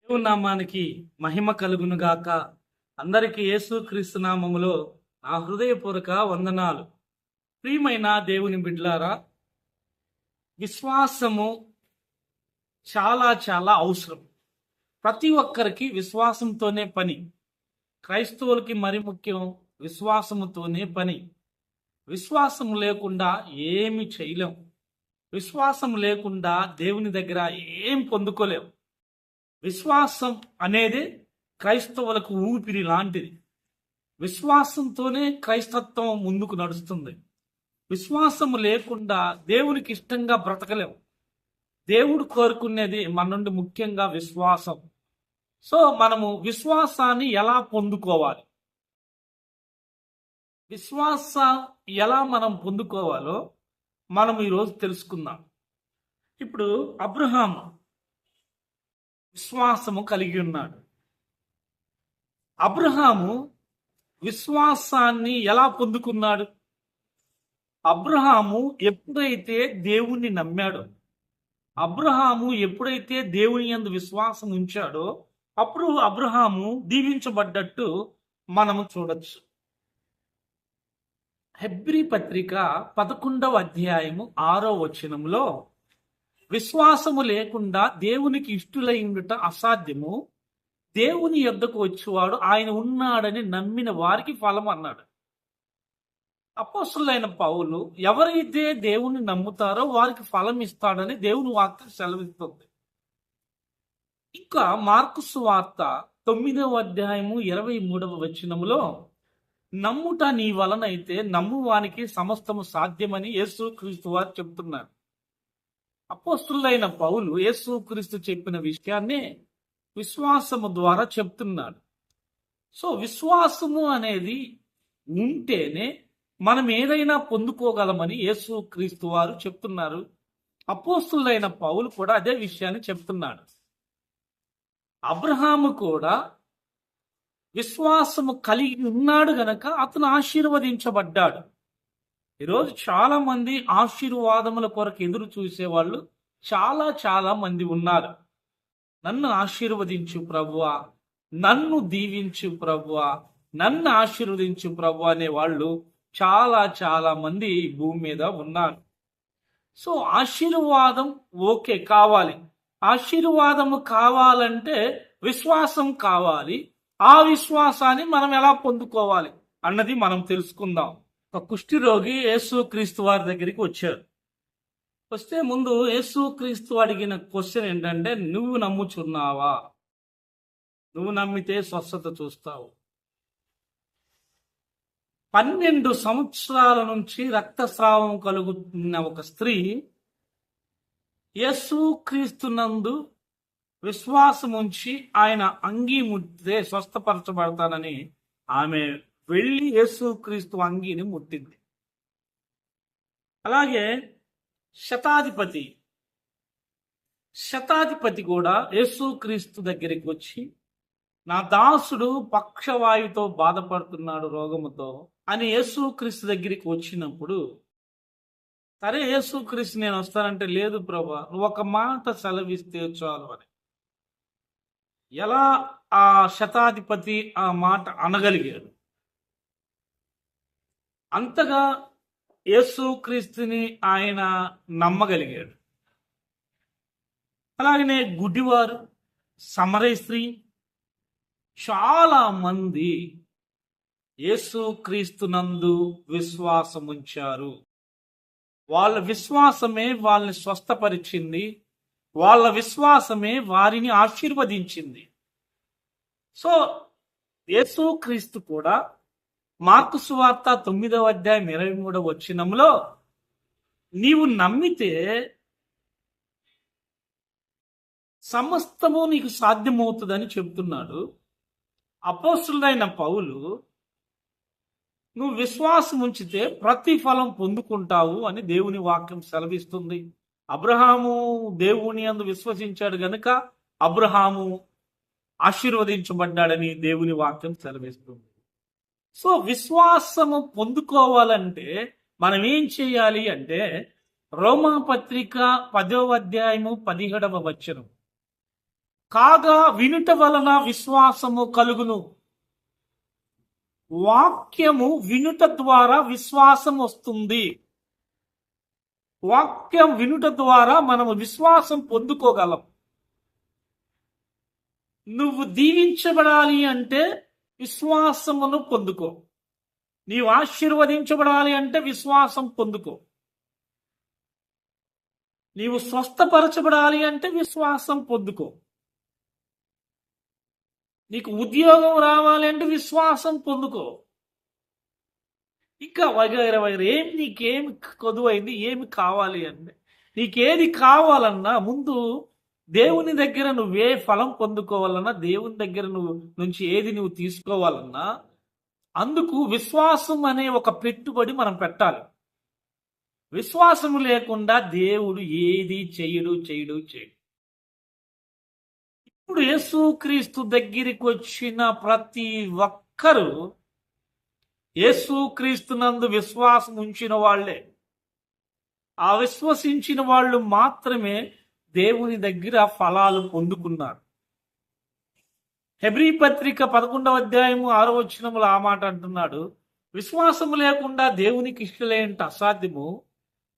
దేవుని నామానికి మహిమ కలుగును గాక. అందరికి యేసుక్రీస్తు నామములో నా హృదయపూర్వక వందనాలు. ప్రియమైన దేవుని బిడ్డలారా, విశ్వాసము చాలా చాలా అవసరం. ప్రతి ఒక్కరికి విశ్వాసంతోనే పని. క్రైస్తవులకి మరి ముఖ్యం విశ్వాసముతోనే పని. విశ్వాసం లేకుండా ఏమి చేయలేం. విశ్వాసం లేకుండా దేవుని దగ్గర ఏం పొందుకోలేం. విశ్వాసం అనేది క్రైస్తవులకు ఊపిరి లాంటిది. విశ్వాసంతోనే క్రైస్తత్వం ముందుకు నడుస్తుంది. విశ్వాసము లేకుండా దేవునికి ఇష్టంగా బ్రతకలేం. దేవుడు కోరుకునేది మన నుండి ముఖ్యంగా విశ్వాసం. సో మనము విశ్వాసాన్ని ఎలా పొందుకోవాలి, విశ్వాసం ఎలా మనం పొందుకోవాలో మనం ఈరోజు తెలుసుకుందాం. ఇప్పుడు అబ్రహాము విశ్వాసము కలిగి ఉన్నాడు. అబ్రహాము విశ్వాసాన్ని ఎలా పొందుకున్నాడు? అబ్రహాము ఎప్పుడైతే దేవుణ్ణి నమ్మాడో, అబ్రహాము ఎప్పుడైతే దేవుని యందు విశ్వాసం ఉంచాడో అప్పుడు అబ్రహాము దీవించబడ్డట్టు మనము చూడొచ్చు. హెబ్రీ పత్రిక 11వ అధ్యాయము 6వ వచనంలో విశ్వాసము లేకుండా దేవునికి ఇష్టులైనట అసాధ్యము, దేవుని యొద్దకు వచ్చేవాడు ఆయన ఉన్నాడని నమ్మిన వారికి ఫలం అన్నాడు. అపోస్తలుడైన పౌలు ఎవరైతే దేవుని నమ్ముతారో వారికి ఫలం ఇస్తాడని దేవుని వాక్యం సెలవిస్తుంది. ఇంకా మార్కు సువార్త 9వ అధ్యాయము 23వ వచనములో నమ్ముట నీ వలనైతే నమ్మువానికి సమస్తము సాధ్యమని యేసుక్రీస్తు వారు చెప్తున్నారు. అపోస్తలుడైన పౌలు యేసుక్రీస్తు చెప్పిన విషయాన్ని విశ్వాసము ద్వారా చెప్తున్నాడు. సో విశ్వాసము అనేది ఉంటేనే మనం ఏదైనా పొందుకోగలమని యేసుక్రీస్తు వారు చెప్తున్నారు. అపోస్తలుడైన పౌలు కూడా అదే విషయాన్ని చెప్తున్నాడు. అబ్రహాము కూడా విశ్వాసము కలిగి ఉన్నాడు గనక అతను ఆశీర్వదించబడ్డాడు. ఈరోజు చాలా మంది ఆశీర్వాదముల కొరకు ఎదురు చూసేవాళ్ళు చాలా చాలా మంది ఉన్నారు. నన్ను ఆశీర్వదించు ప్రభువా, నన్ను దీవించు ప్రభువా, నన్ను ఆశీర్వదించు ప్రభు అనే వాళ్ళు చాలా చాలా మంది భూమి మీద ఉన్నారు. సో ఆశీర్వాదం ఓకే కావాలి. ఆశీర్వాదము కావాలంటే విశ్వాసం కావాలి. ఆ విశ్వాసాన్ని మనం ఎలా పొందుకోవాలి అన్నది మనం తెలుసుకుందాం. ఒక కుష్ఠిరోగి యేసుక్రీస్తు వారి దగ్గరికి వచ్చాడు. వస్తే ముందు యేసుక్రీస్తు అడిగిన క్వశ్చన్ ఏంటంటే, నువ్వు నమ్ముచున్నావా? నువ్వు నమ్మితే స్వస్థత చూస్తావు. 12 సంవత్సరాల నుంచి రక్తస్రావం కలుగుతున్న ఒక స్త్రీ యేసుక్రీస్తు నందు విశ్వాసం ఉంచి ఆయన అంగీ ముట్టితే స్వస్థపరచబడతానని ఆమె వెళ్ళి యేసుక్రీస్తు అంగీని ముట్టింది. అలాగే శతాధిపతి కూడా యేసుక్రీస్తు దగ్గరికి వచ్చి, నా దాసుడు పక్షవాయుతో బాధపడుతున్నాడు రోగముతో అని యేసుక్రీస్తు దగ్గరికి వచ్చినప్పుడు, సరే యేసుక్రీస్తు నేను వస్తానంటే, లేదు ప్రభా నువ్వు ఒక మాట సెలవిస్తే చాలు అని. ఎలా ఆ శతాధిపతి ఆ మాట అనగలిగాడు? అంతగా యేసుక్రీస్తుని ఆయన నమ్మగలిగాడు. అలాగనే గుడ్డివారు, సమరయ స్త్రీ, చాలా మంది యేసుక్రీస్తునందు విశ్వాసం ఉంచారు. వాళ్ళ విశ్వాసమే వాళ్ళని స్వస్థపరిచింది. వాళ్ళ విశ్వాసమే వారిని ఆశీర్వదించింది. సో యేసుక్రీస్తు కూడా మార్కు సువార్త 9వ అధ్యాయం 23వ వచనంలో నీవు నమ్మితే సమస్తము నీకు సాధ్యమవుతుందని చెప్తున్నాడు. అపోస్తలుడైన పౌలు నువ్వు విశ్వాసం ఉంచితే ప్రతిఫలం పొందుకుంటావు అని దేవుని వాక్యం సెలవిస్తుంది. అబ్రహాము దేవుని యందు విశ్వసించాడు గనుక అబ్రహాము ఆశీర్వదించబడ్డాడని దేవుని వాక్యం సెలవిస్తుంది. సో విశ్వాసము పొందుకోవాలంటే మనం ఏం చేయాలి అంటే, రోమా పత్రిక 10వ అధ్యాయము 17వ వచనం, కాగా వినుట వలన విశ్వాసము కలుగును. వాక్యము వినుట ద్వారా విశ్వాసం వస్తుంది. వాక్యం వినుట ద్వారా మనము విశ్వాసం పొందుకోగలం. నువ్వు దీవించబడాలి అంటే విశ్వాసమును పొందుకో. నీవు ఆశీర్వదించబడాలి అంటే విశ్వాసం పొందుకో. నీవు స్వస్థపరచబడాలి అంటే విశ్వాసం పొందుకో. నీకు ఉద్యోగం రావాలి అంటే విశ్వాసం పొందుకో. ఇంకా వగైరా వగైరా నీకేమి కొదువైంది, ఏమి కావాలి అంటే, నీకేది కావాలన్నా ముందు దేవుని దగ్గర నువ్వే ఫలం పొందుకోవాలన్నా, దేవుని దగ్గర నుంచి ఏది నువ్వు తీసుకోవాలన్నా, అందుకు విశ్వాసం అనే ఒక పెట్టుబడి మనం పెట్టాలి. విశ్వాసము లేకుండా దేవుడు ఏది చేయడు. ఇప్పుడు యేసుక్రీస్తు దగ్గరికి వచ్చిన ప్రతి ఒక్కరూ యేసుక్రీస్తునందు విశ్వాసం ఉంచిన వాళ్లే. ఆ విశ్వసించిన వాళ్ళు మాత్రమే దేవుని దగ్గర ఫలాలు పొందుకున్నారు. హెబ్రీ పత్రిక 11వ అధ్యాయము 6వ వచనములో ఆ మాట అంటున్నాడు, విశ్వాసము లేకుండా దేవునికి ఇష్టలేంట అసాధ్యము.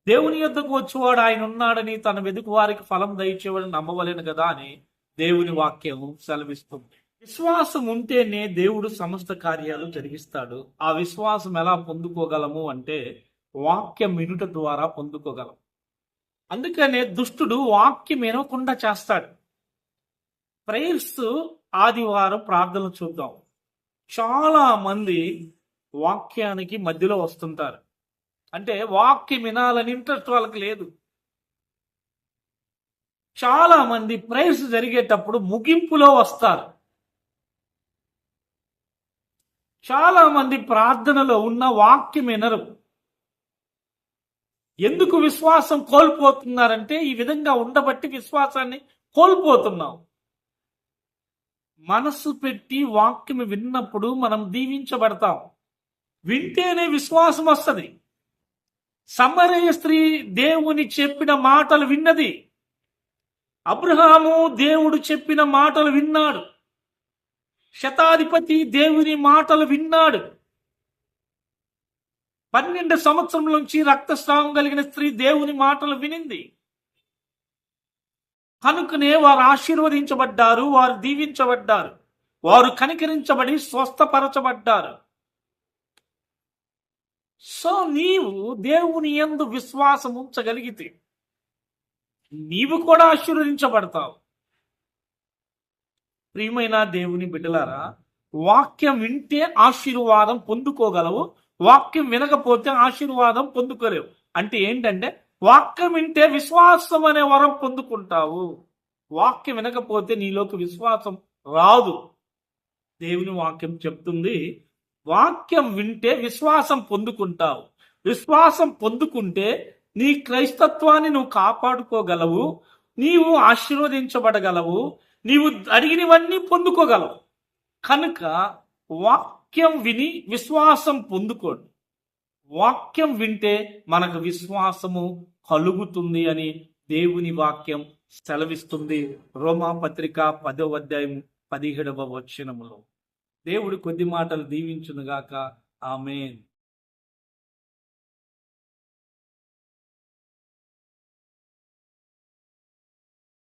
దేవుని యొద్దకు వచ్చేవాడు ఆయన ఉన్నాడని తన వెదుకు వారికి ఫలం దయచేవాడని నమ్మవలేను కదా అని దేవుని వాక్యము సెలవిస్తుంది. విశ్వాసం ఉంటేనే దేవుడు సమస్త కార్యాలు జరిగిస్తాడు. ఆ విశ్వాసం ఎలా పొందుకోగలము అంటే వాక్యం వినుట ద్వారా పొందుకోగలం. అందుకనే దుష్టుడు వాక్యం వినకుండా చేస్తాడు. ప్రేయర్స్ ఆదివారం ప్రార్థనలు చూద్దాం. చాలా మంది వాక్యానికి మధ్యలో వస్తుంటారు. అంటే వాక్యం వినాలని ఇంట్రెస్ట్ వాళ్ళకి లేదు. చాలా మంది ప్రేయర్స్ జరిగేటప్పుడు ముగింపులో వస్తారు. చాలా మంది ప్రార్థనలో ఉన్న వాక్యం వినరు. ఎందుకు విశ్వాసం కోల్పోతున్నారంటే ఈ విధంగా ఉండబట్టి విశ్వాసాన్ని కోల్పోతున్నాం. మనసు పెట్టి వాక్యం విన్నప్పుడు మనం దీవించబడతాం. వింటేనే విశ్వాసం వస్తుంది. సమరయ స్త్రీ దేవుని చెప్పిన మాటలు విన్నది. అబ్రహాము దేవుడు చెప్పిన మాటలు విన్నాడు. శతాధిపతి దేవుని మాటలు విన్నాడు. 12 సంవత్సరం నుంచి రక్తస్రావం కలిగిన స్త్రీ దేవుని మాటలు వినింది. కనుకనే వారు ఆశీర్వదించబడ్డారు, వారు దీవించబడ్డారు, వారు కనికరించబడి స్వస్థపరచబడ్డారు. సో నీవు దేవుని యందు విశ్వాసం ఉంచగలిగితే నీవు కూడా ఆశీర్వదించబడతావు. ప్రియమైన దేవుని బిడ్డలారా, వాక్యం వింటే ఆశీర్వాదం పొందుకోగలవు. వాక్యం వినకపోతే ఆశీర్వాదం పొందుకోలేవు. అంటే ఏంటంటే వాక్యం వింటే విశ్వాసం అనే వరం పొందుకుంటావు. వాక్యం వినకపోతే నీలోకి విశ్వాసం రాదు. దేవుని వాక్యం చెప్తుంది, వాక్యం వింటే విశ్వాసం పొందుకుంటావు. విశ్వాసం పొందుకుంటే నీ క్రైస్తత్వాన్ని నువ్వు కాపాడుకోగలవు. నీవు ఆశీర్వదించబడగలవు. నీవు అడిగినవన్నీ పొందుకోగలవు. కనుక వాక్యం విని విశ్వాసం పొందుకోండి. వాక్యం వింటే మనకు విశ్వాసము కలుగుతుంది అని దేవుని వాక్యం సెలవిస్తుంది. రోమా పత్రిక 10వ అధ్యాయం 17వ వచనములో. దేవుడు కొద్ది మాటలు దీవించునుగాక. ఆమేన్.